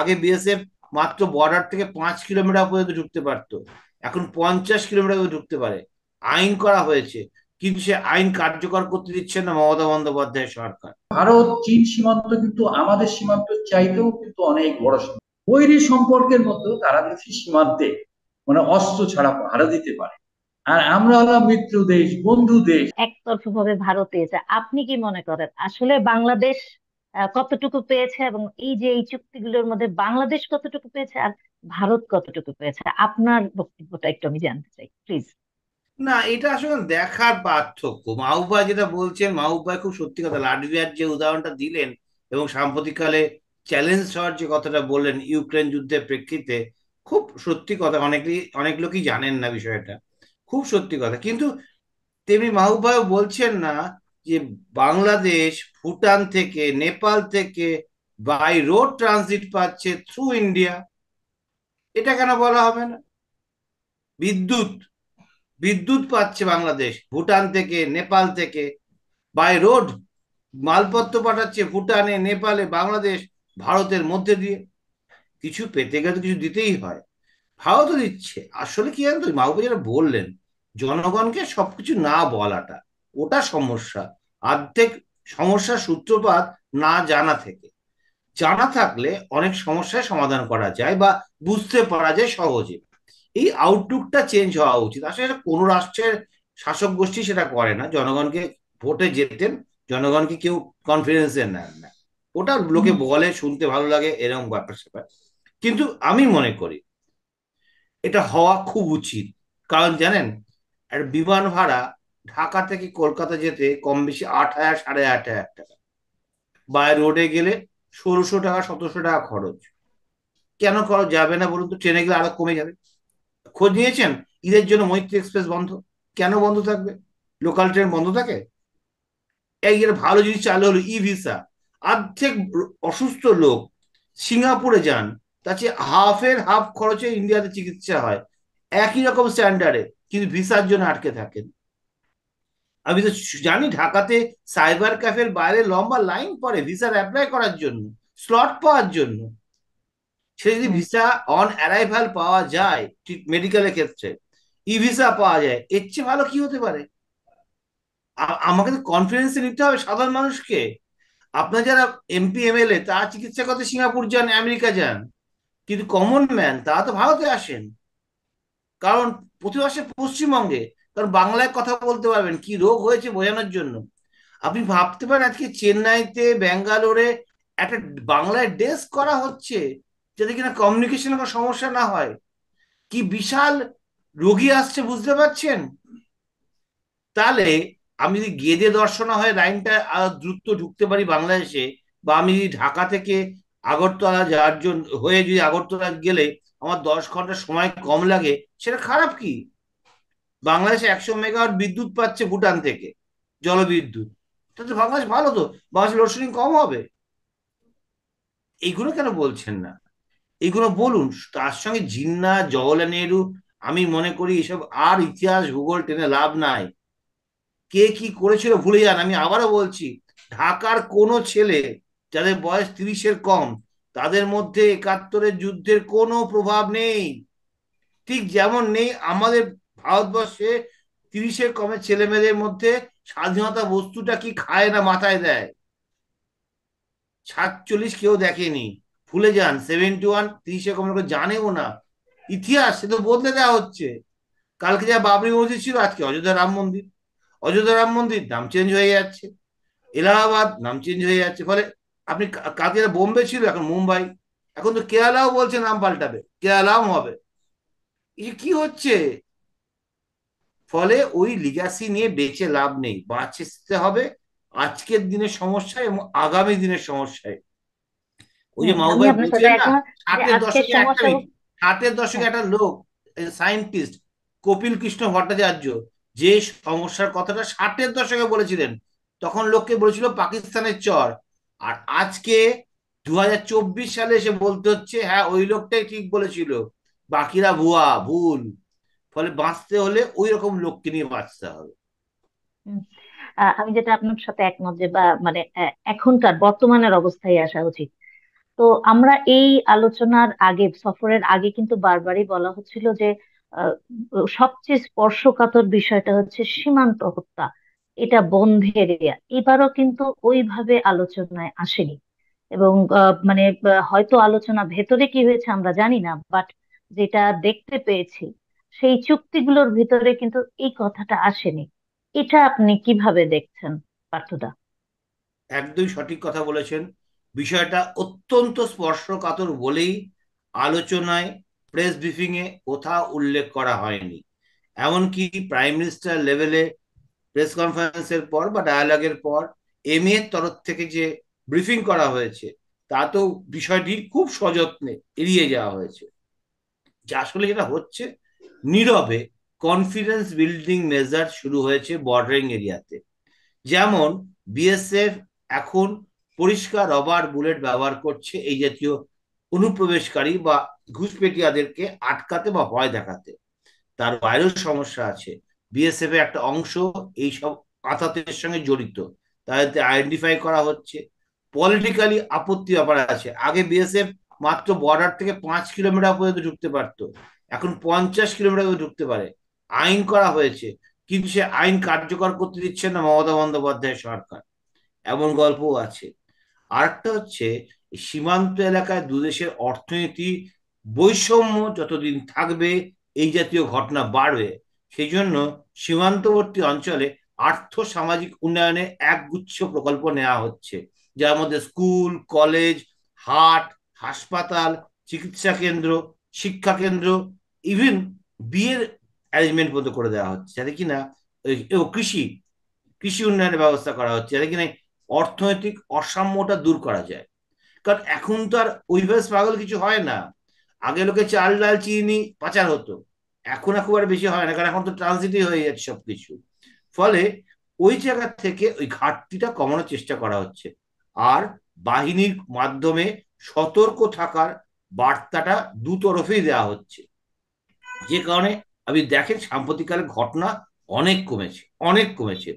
আগে বিএসএফ মাত্র বর্ডার থেকে 5 কিলোমিটার পর্যন্ত ঢুকতে পারতো, এখন 50 কিলোমিটার পর্যন্ত ঢুকতে পারে। আইন করা হয়েছে, কিন্তু সে আইন কার্যকর করতে দিচ্ছে না মমতা বন্দ্যোপাধ্যায় সরকার। ভারত চীন সীমান্ত কিন্তু আমাদের সীমান্ত চাইতেও কিন্তু অনেক বড় সীমান্ত। বৈরী সম্পর্কের মতো তারা দেখছি সীমান্তে মানে অস্ত্র ছাড়া পাহারা দিতে পারে, আর আমরা হলাম মিত্র দেশ, বন্ধু দেশ। একতরফা ভাবে ভারত পেয়েছে, আপনি কি মনে করেন আসলে বাংলাদেশ কতটুকু পেয়েছে, এবং এই যে এই চুক্তিগুলোর মধ্যে বাংলাদেশ কতটুকু পেয়েছে আর ভারত কতটুকু পেয়েছে? আপনার বক্তব্যটা একটু আমি জানতে চাই প্লিজ। না, এটা আসলে দেখার পার্থক্য। মাহবুব ভাই যেটা বলছেন, মাহবুব ভাই খুব সত্যি কথা, লাটভিয়ার যে উদাহরণটা দিলেন এবং সাম্প্রতিককালে চ্যালেঞ্জ হওয়ার যে কথাটা বললেন ইউক্রেন যুদ্ধের প্রেক্ষিতে, খুব সত্যি কথা। অনেক লোকই জানেন না বিষয়টা, খুব সত্যি কথা। কিন্তু তেমনি মাহবুব ভাইও বলছেন না যে বাংলাদেশ ভুটান থেকে, নেপাল থেকে বাই রোড ট্রানজিট পাচ্ছে থ্রু ইন্ডিয়া। এটা কেন বলা হবে না? বিদ্যুৎ বিদ্যুৎ পাচ্ছে বাংলাদেশ ভুটান থেকে, নেপাল থেকে, বাই রোড। মালপত্র পাঠাচ্ছে ভুটানে, নেপালে, বাংলাদেশ, ভারতের মধ্যে দিয়ে। কিছু পেতে গেলে তো কিছু দিতেই হয়, ভারতও দিচ্ছে। আসলে কি জানতো, মাহবুব যেটা বললেন, জনগণকে সবকিছু না বলাটা, ওটা সমস্যা। অর্ধেক সমস্যার সূত্রপাত না জানা থেকে। জানা থাকলে অনেক সমস্যার সমাধান করা যায় বা বুঝতে পারা যায় সহজে। এই আউটলুকটা চেঞ্জ হওয়া উচিত। আসলে এটা কোনো রাষ্ট্রের শাসক গোষ্ঠী সেটা করে না। জনগণকে ভোটে যেতেন, জনগণকে কেউ কনফিডেন্সে নেন না। ওটা লোকে বলে, শুনতে ভালো লাগে, এরকম ব্যাপার স্যাপার। কিন্তু আমি মনে করি এটা হওয়া খুব উচিত। কারণ জানেন, আর বিমান ভাড়া ঢাকা থেকে কলকাতা যেতে কম বেশি 8,000 8,500 টাকা। বাই রোডে গেলে 1,600 টাকা 1,700 টাকা খরচ। কেন খরচ যাবে না বলুন তো? ট্রেনে গেলে আরো কমে যাবে। খোঁজ নিয়েছেন? ঈদের জন্য মৈত্রী এক্সপ্রেস বন্ধ। কেন বন্ধ থাকবে? লোকাল ট্রেন বন্ধ থাকে? এই এর ভালো জিনিস চালু হলো ই ভিসা। অর্ধেক অসুস্থ লোক সিঙ্গাপুরে যান, তার চেয়ে হাফের হাফ খরচে ইন্ডিয়াতে চিকিৎসা হয়, একই রকম স্ট্যান্ডার্ডে, কিন্তু ভিসার জন্য আটকে থাকেন। আমি তো জানি ঢাকাতে সাইবার ক্যাফের বাইরে লম্বা লাইন পড়ে ভিসার অ্যাপ্লাই করার জন্য, স্লট পাওয়ার জন্য। সে যদি হুম। ভিসা অন অ্যারাইভাল পাওয়া যায়, মেডিকেলের ক্ষেত্রে ই ভিসা পাওয়া যায়, এর চেয়ে ভালো কি হতে পারে? আমাকে তো কনফিডেন্সে নিতে হবে সাধারণ মানুষকে। আপনার যারা এমপি এমএলএ, তারা চিকিৎসা করতে সিঙ্গাপুর যান, আমেরিকা যান, কিন্তু কমন ম্যান তারা তো ভারতে আসেন। কারণ প্রতি আসে পশ্চিমবঙ্গে, কারণ বাংলায় কথা বলতে পারবেন, কি রোগ হয়েছে বোঝানোর জন্য। আপনি ভাবতে পারেন আজকে চেন্নাইতে, ব্যাঙ্গালোরে একটা বাংলায় ডেস্ক করা হচ্ছে, যাতে কিনা কমিউনিকেশনের কোনো সমস্যা না হয়। কি বিশাল রোগী আসছে, বুঝতে পারছেন? তাহলে আমি যদি গেদে দর্শনা হয়ে লাইনটা আরো দ্রুত ঢুকতে পারি বাংলাদেশে, বা আমি যদি ঢাকা থেকে আগরতলা যাওয়ার জন্য হয়ে যদি আগরতলা গেলে আমার 10 ঘন্টা সময় কম লাগে, সেটা খারাপ কি? বাংলাদেশে 100 মেগাওয়াট বিদ্যুৎ পাচ্ছে ভুটান থেকে, জলবিদ্যুৎ। তাতে বাংলাদেশ ভালো তো, বাংলাদেশ লোডশেডিং কম হবে। এইগুলো কেন বলছেন না? এগুলো বলুন। তার সঙ্গে জিন্নাহ, জওহরলাল নেহরু, আমি মনে করি এসব আর ইতিহাস ভূগোল টেনে লাভ নাই। কে কি করেছিল ভুলে যান। আমি আবারও বলছি, ঢাকার কোনো ছেলে যাদের বয়স 30-এর কম, তাদের মধ্যে 71-এর যুদ্ধের কোনো প্রভাব নেই। ঠিক যেমন নেই আমাদের ভারতবর্ষে 30-এর কমের ছেলে মেয়েদের মধ্যে স্বাধীনতা বস্তুটা কি খায় না মাথায় দেয়। 47 কেউ দেখেনি, ভুলে যান। 71, 30-এর কমের কেউ জানেও না। ইতিহাস সে তো বদলে দেওয়া হচ্ছে। কালকে যা বাবরি মসজিদ ছিল, আজকে অযোধ্যা রাম মন্দির। অযোধ্যা রাম মন্দির নাম চেঞ্জ হয়ে যাচ্ছে, এলাহাবাদ নাম চেঞ্জ হয়ে যাচ্ছে। ফলে আপনি কালকে বোম্বে ছিল, এখন মুম্বাই। এখন তো কেরালাও বলছে নাম পাল্টাবে, কেরালাও হবে। এই কি হচ্ছে? ফলে ওই লিগ্যাসি নিয়ে বেঁচে লাভ নেই, বাঁচতে হবে আজকের দিনের সমস্যায় এবং আগামী দিনের সমস্যায়। ওই যে মাহবুব আমি ভাই আপনার সাথে বলছিলেন না, একমত যে ষাটের আজকের দশকে একটা সমস্যা। মিনিট, ষাটের দশকে হ্যাঁ। একটা লোক, সায়েন্টিস্ট, কপিল কৃষ্ণ ভট্টাচার্য, যে সমস্যার কথাটা 60-এর দশকে বলেছিলেন, তখন লোককে বলেছিল পাকিস্তানের চর। আর আজকে 2024 সালে এসে বলতে হচ্ছে হ্যাঁ ওই লোকটাই ঠিক বলেছিল, বাকিরা ভুয়া, ভুল। ফলে বাঁচতে হলে ওই রকম লোককে নিয়ে বাঁচতে হবে। হুম। আমি যেটা আপনার সাথে একমত যে বা মানে এখনকার বর্তমানের অবস্থায় আসা উচিত। তো আমরা এই আলোচনার আগে, সফরের আগে কিন্তু বারবারই বলা হচ্ছিল যে আহ, সবচেয়ে স্পর্শকাতর বিষয়টা হচ্ছে সীমান্ত হত্যা, এটা বন্ধের এবারও কিন্তু ওইভাবে আলোচনায় আসেনি। এবং মানে হয়তো আলোচনা ভেতরে কি হয়েছে আমরা জানি না, বাট যেটা দেখতে পেয়েছি সেই চুক্তিগুলোর ভিতরে কিন্তু এই কথাটা আসেনি। এটা আপনি কিভাবে দেখছেন পার্থদা? একদমই সঠিক কথা বলেছেন। বিষয়টা অত্যন্ত স্পর্শকাতর বলেই আলোচনায়, প্রেস ব্রিফিং এ কোথাও উল্লেখ করা হয়নি। এমনকি প্রাইম মিনিস্টার লেভেলে প্রেস কনফারেন্সের পর বা ডায়ালগের পর এর তরফ থেকে যে ব্রিফিং করা হয়েছে, তাতেও বিষয়টি খুব সযত্নে এড়িয়ে যাওয়া হয়েছে। যে আসলে যেটা হচ্ছে, নীরবে কনফিডেন্স বিল্ডিং মেজার শুরু হয়েছে বর্ডারিং এরিয়াতে। যেমন বিএসএফ এখন পরিষ্কার রবার বুলেট ব্যবহার করছে এই জাতীয় অনুপ্রবেশকারী বা ঘুষপেটিয়াদেরকে আটকাতে বা ভয় দেখাতে। তার বাইরেও সমস্যা আছে। বিএসএফ এর একটা অংশ এইসব আতাতের সঙ্গে জড়িত, তাদেরকে আইডেন্টিফাই করা হচ্ছে। পলিটিক্যালি আপত্তি ব্যাপার আছে। আগে বিএসএফ মাত্র বর্ডার থেকে 5 কিলোমিটার পর্যন্ত ঢুকতে পারতো, এখন 50 কিলোমিটার পর্যন্ত ঢুকতে পারে। আইন করা হয়েছে, কিন্তু সে আইন কার্যকর করতে দিচ্ছে না মমতা বন্দ্যোপাধ্যায় সরকার। এমন গল্পও আছে। আরেকটা হচ্ছে, সীমান্ত এলাকায় দুদেশের অর্থনীতি বৈষম্য যতদিন থাকবে এই জাতীয় ঘটনা বাড়বে। সেই জন্য সীমান্তবর্তী অঞ্চলে আর্থ সামাজিক উন্নয়নে একগুচ্ছ প্রকল্প নেওয়া হচ্ছে, যার মধ্যে স্কুল, কলেজ, হাট, হাসপাতাল, চিকিৎসা কেন্দ্র, শিক্ষা কেন্দ্র, ইভেন বিয়ের অ্যারেঞ্জমেন্ট পর্যন্ত করে দেওয়া হচ্ছে, যাতে কিনা কৃষি কৃষি উন্নয়নের ব্যবস্থা করা হচ্ছে, যাতে কিনা অর্থনৈতিক অসাম্যটা দূর করা যায়। কারণ এখন তো আর ওইভাবে পাগল কিছু হয় না। আগে লোকে চাল ডাল চিনি পাচার হতো, এখন একেবারে বেশি হয় না, কারণ এখন তো ট্রানজিটই হয়ে যাচ্ছে সবকিছু। ফলে ওই জায়গা থেকে ওই ঘাটতিটা কমানোর চেষ্টা করা হচ্ছে। আর বাহিনীর মাধ্যমে সতর্ক থাকার বার্তাটা দুতরফেই দেওয়া হচ্ছে। যে কারণে আপনি দেখেন সাম্প্রতিককালে ঘটনা অনেক কমেছে, অনেক কমেছে।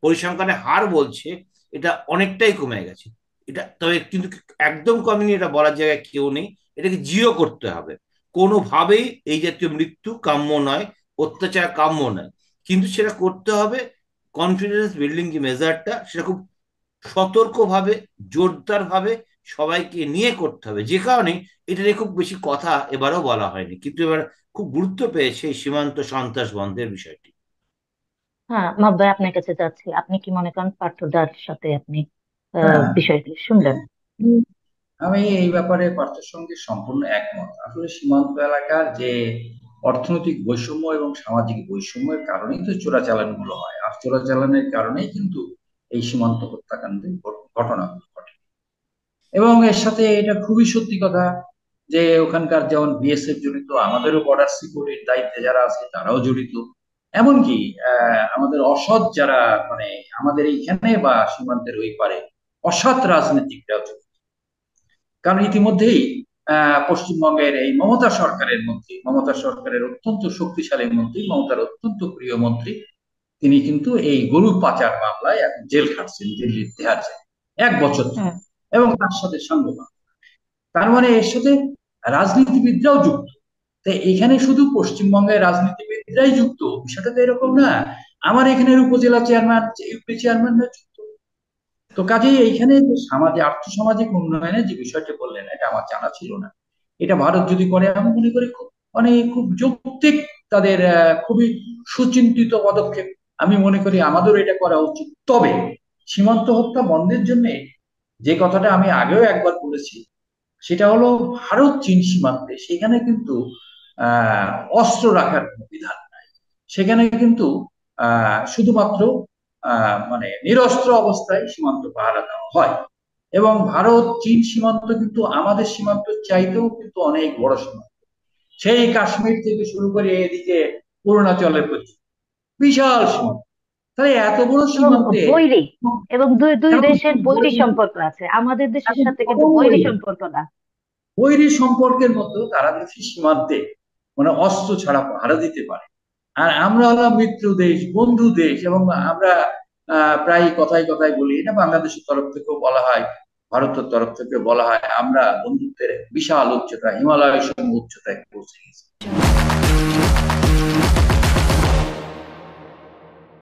পরিসংখ্যানের হার বলছে এটা অনেকটাই কমে গেছে। এটা তবে কিন্তু একদম কমেনি এটা বলার জায়গায় কেউ নেই। এটাকে জিরো করতে হবে। কোনোভাবেই এই জাতীয় মৃত্যু কাম্য নয়, অত্যাচার কাম্য নয়। কিন্তু সেটা করতে হবে, কনফিডেন্স বিল্ডিং যে মেজারটা সেটা খুব সতর্কভাবে, জোরদারভাবে সবাইকে নিয়ে করতে হবে। যে কারণে এটা নিয়ে খুব বেশি কথা এবারও বলা হয়নি, কিন্তু এবার খুব গুরুত্ব পেয়েছে এই সীমান্ত সন্ত্রাস বন্ধের বিষয়টি। হ্যাঁ মাব্বাই, আপনার কাছে যাচ্ছি, আপনি কি মনে করেন? পার্থদার সাথে আপনি হ্যাঁ, বিষয়টি শুনলেন। আমি এই ব্যাপারে পার্থের সঙ্গে সম্পূর্ণ একমত। আসলে সীমান্ত এলাকার যে অর্থনৈতিক বৈষম্য এবং সামাজিক বৈষম্যের কারণেই তো চোরাচালানগুলো হয়, আর চোরাচালানের কারণেই কিন্তু এই সীমান্ত হত্যাকাণ্ডের ঘটনা ঘটে। এবং এর সাথে এটা খুবই সত্যি কথা যে ওখানকার যেমন বিএসএফ জড়িত, আমাদেরও বর্ডার সিকিউরিটির দায়িত্বে যারা আছে তারাও জড়িত। এমনকি আমাদের অসৎ যারা, মানে আমাদের এইখানে বা সীমান্তের ওই পারে অসৎ রাজনীতিকরাও জড়িত। কারণ ইতিমধ্যেই পশ্চিমবঙ্গের এই মমতা সরকারের অত্যন্ত শক্তিশালী মন্ত্রী, মমতার অত্যন্ত প্রিয় মন্ত্রী, তিনি কিন্তু এই গরু পাচার মামলায় এখন জেল খাটছেন দিল্লির তিহার জেলে 1 বছর ধরে। হুম। এবং তার সাথে সাংবাদিক, তার মানে এর সাথে রাজনীতিবিদরাও যুক্ত। তাই এখানে শুধু পশ্চিমবঙ্গের রাজনীতিবিদরাই যুক্ত বিষয়টা তো এরকম না, আমার এখানের উপজেলা চেয়ারম্যান, ইউপি চেয়ারম্যানরা যুক্ত। তো কাজেই এইখানে যে আর্থসামাজিক উন্নয়নের যে বিষয়টি বললেন, এটা আমার জানা ছিল না। এটা ভারত যদি করে আমি মনে করি খুব যৌক্তিক, তাদের খুবই সুচিন্তিত পদক্ষেপ। আমি মনে করি আমাদেরও এটা করা উচিত। তবে সীমান্ত হত্যা বন্ধের জন্য যে কথাটা আমি আগেও একবার বলেছি, সেটা হলো ভারত চীন সীমান্তে সেখানে কিন্তু আহ অস্ত্র রাখার কোনো বিধান নাই। সেখানে কিন্তু শুধুমাত্র মানে নিরস্ত্র অবস্থায় সীমান্ত পাহারা দেওয়া হয়। এবং ভারত চীন সীমান্ত কিন্তু আমাদের সীমান্ত চাইতেও কিন্তু অনেক বড় সীমান্ত। সেই কাশ্মীর থেকে শুরু করে এদিকে অরুণাচলের পর্যন্ত বিশাল সীমান্ত। তাহলে এত বড় এবং সীমান্তে বৈরী, এবং দুই দুই কেন দেশের বৈরী সম্পর্ক আছে, আমাদের দেশের এখন সাথে কিন্তু বৈরী সম্পর্ক না। বৈরী সম্পর্কের মতো তারা দেখি সীমান্তে মানে অস্ত্র ছাড়া পাহারা দিতে পারে। আর আমরা হলাম মিত্র দেশ, বন্ধু দেশ, এবং আমরা প্রায় কথায় কথায় বলি, এটা বাংলাদেশের তরফ থেকেও বলা হয়, ভারতের তরফ থেকে বলা হয় আমরা বন্ধুত্বের বিশাল উচ্চতা, হিমালয় সম উচ্চতায় পৌঁছে গেছি।